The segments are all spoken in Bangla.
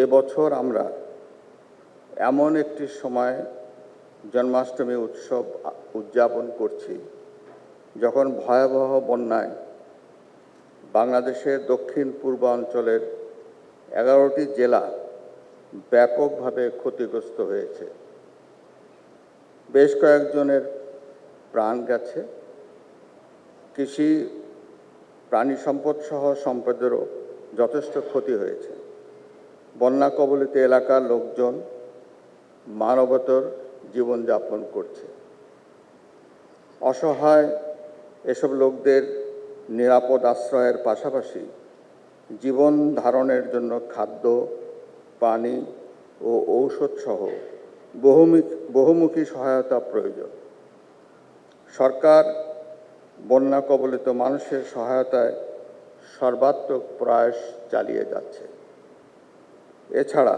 এবছর আমরা এমন একটি সময় জন্মাষ্টমী উৎসব উদযাপন করছি যখন ভয়াবহ বন্যায় বাংলাদেশের দক্ষিণ পূর্বাঞ্চলের 11টি জেলা ব্যাপকভাবে ক্ষতিগ্রস্ত হয়েছে। বেশ কয়েকজনের প্রাণ গেছে, কৃষি প্রাণী সম্পদ সহ সম্পদেরও যথেষ্ট ক্ষতি হয়েছে। বন্যা কবলিত এলাকার লোকজন মানবতর জীবনযাপন করছে। অসহায় এসব লোকদের নিরাপদ আশ্রয়ের পাশাপাশি জীবন ধারণের জন্য খাদ্য, পানি ও ঔষধ সহ বহুমুখী সহায়তা প্রয়োজন। সরকার বন্যা কবলিত মানুষের সহায়তায় সর্বাত্মক প্রয়াস চালিয়ে যাচ্ছে। এছাড়া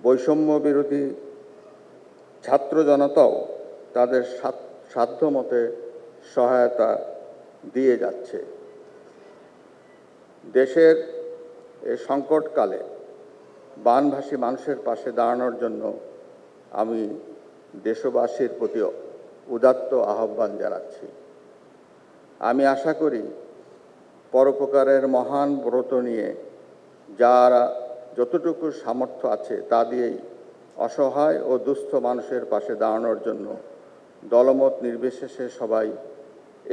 বৈষম্য বিরোধী ছাত্র জনতাও তাদের সাধ্যমতে সহায়তা দিয়ে যাচ্ছে। দেশের এই সংকটকালে বানভাসী মানুষের পাশে দাঁড়ানোর জন্য আমি দেশবাসীর প্রতি উদাত্ত আহ্বান জানাচ্ছি। আমি আশা করি পরোপকারের মহান ব্রত নিয়ে যারা যতটুকু সামর্থ্য আছে তা দিয়েই অসহায় ও দুস্থ মানুষের পাশে দাঁড়ানোর জন্য দলমত নির্বিশেষে সবাই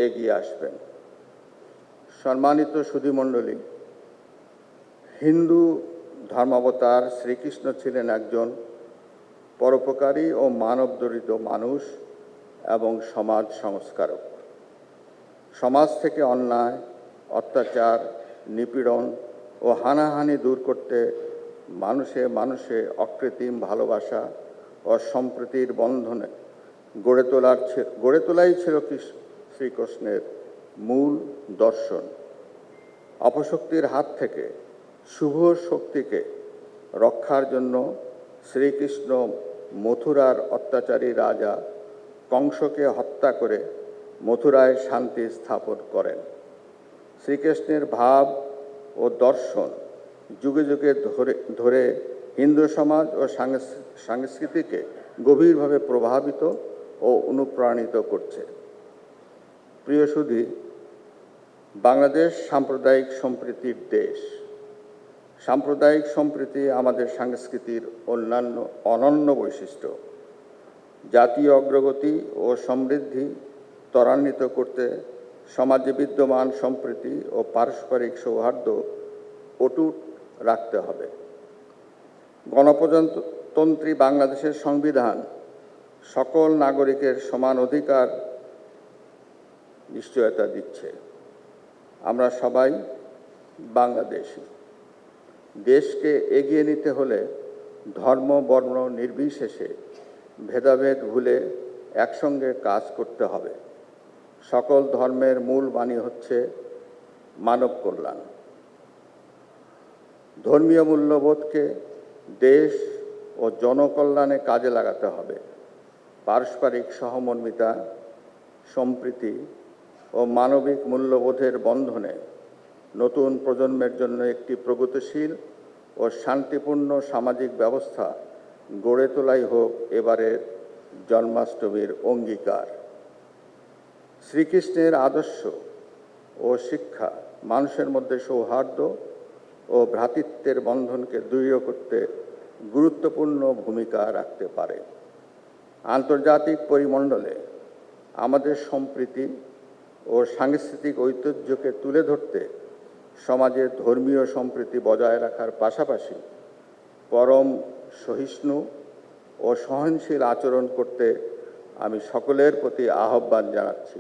এগিয়ে আসবেন। সম্মানিত সুধীমণ্ডলী, হিন্দু ধর্মাবতার শ্রীকৃষ্ণ ছিলেন একজন পরোপকারী ও মানবদরিদ্র মানুষ এবং সমাজ সংস্কারক। সমাজ থেকে অন্যায়, অত্যাচার, নিপীড়ন ও হানাহানি দূর করতে মানুষে মানুষে অকৃত্রিম ভালোবাসা ও সম্প্রীতির বন্ধনে গড়ে তোলাই ছিল শ্রীকৃষ্ণের মূল দর্শন। অপশক্তির হাত থেকে শুভ শক্তিকে রক্ষার জন্য শ্রীকৃষ্ণ মথুরার অত্যাচারী রাজা কংসকে হত্যা করে মথুরায় শান্তি স্থাপন করেন। শ্রীকৃষ্ণের ভাব ও দর্শন যুগে যুগে ধরে হিন্দু সমাজ ও সংস্কৃতিকে গভীরভাবে প্রভাবিত ও অনুপ্রাণিত করছে। প্রিয় সুধী, বাংলাদেশ সাম্প্রদায়িক সম্প্রীতির দেশ। সাম্প্রদায়িক সম্প্রীতি আমাদের সংস্কৃতির অনন্য বৈশিষ্ট্য। জাতীয় অগ্রগতি ও সমৃদ্ধি ত্বরান্বিত করতে সমাজে বিদ্যমান সম্প্রীতি ও পারস্পরিক সৌহার্দ্য অটুট রাখতে হবে। গণপ্রজাতন্ত্রী বাংলাদেশের সংবিধান সকল নাগরিকের সমান অধিকার নিশ্চয়তা দিচ্ছে। আমরা সবাই বাংলাদেশী। দেশকে এগিয়ে নিতে হলে ধর্ম বর্ণ নির্বিশেষে ভেদাভেদ ভুলে একসঙ্গে কাজ করতে হবে। সকল ধর্মের মূল বাণী হচ্ছে মানব কল্যাণ। ধর্মীয় মূল্যবোধকে দেশ ও জনকল্যাণে কাজে লাগাতে হবে। পারস্পরিক সহমর্মিতা, সম্প্রীতি ও মানবিক মূল্যবোধের বন্ধনে নতুন প্রজন্মের জন্য একটি প্রগতিশীল ও শান্তিপূর্ণ সামাজিক ব্যবস্থা গড়ে তোলাই হোক এবারের জন্মাষ্টমীর অঙ্গীকার। শ্রীকৃষ্ণের আদর্শ ও শিক্ষা মানুষের মধ্যে সৌহার্দ্য ও ভ্রাতৃত্বের বন্ধনকে দৃঢ় করতে গুরুত্বপূর্ণ ভূমিকা রাখতে পারে। আন্তর্জাতিক পরিমণ্ডলে আমাদের সম্প্রীতি ও সাংস্কৃতিক ঐতিহ্যকে তুলে ধরতে সমাজের ধর্মীয় সম্প্রীতি বজায় রাখার পাশাপাশি পরম সহিষ্ণু ও সহনশীল আচরণ করতে আমি সকলের প্রতি আহ্বান জানাচ্ছি।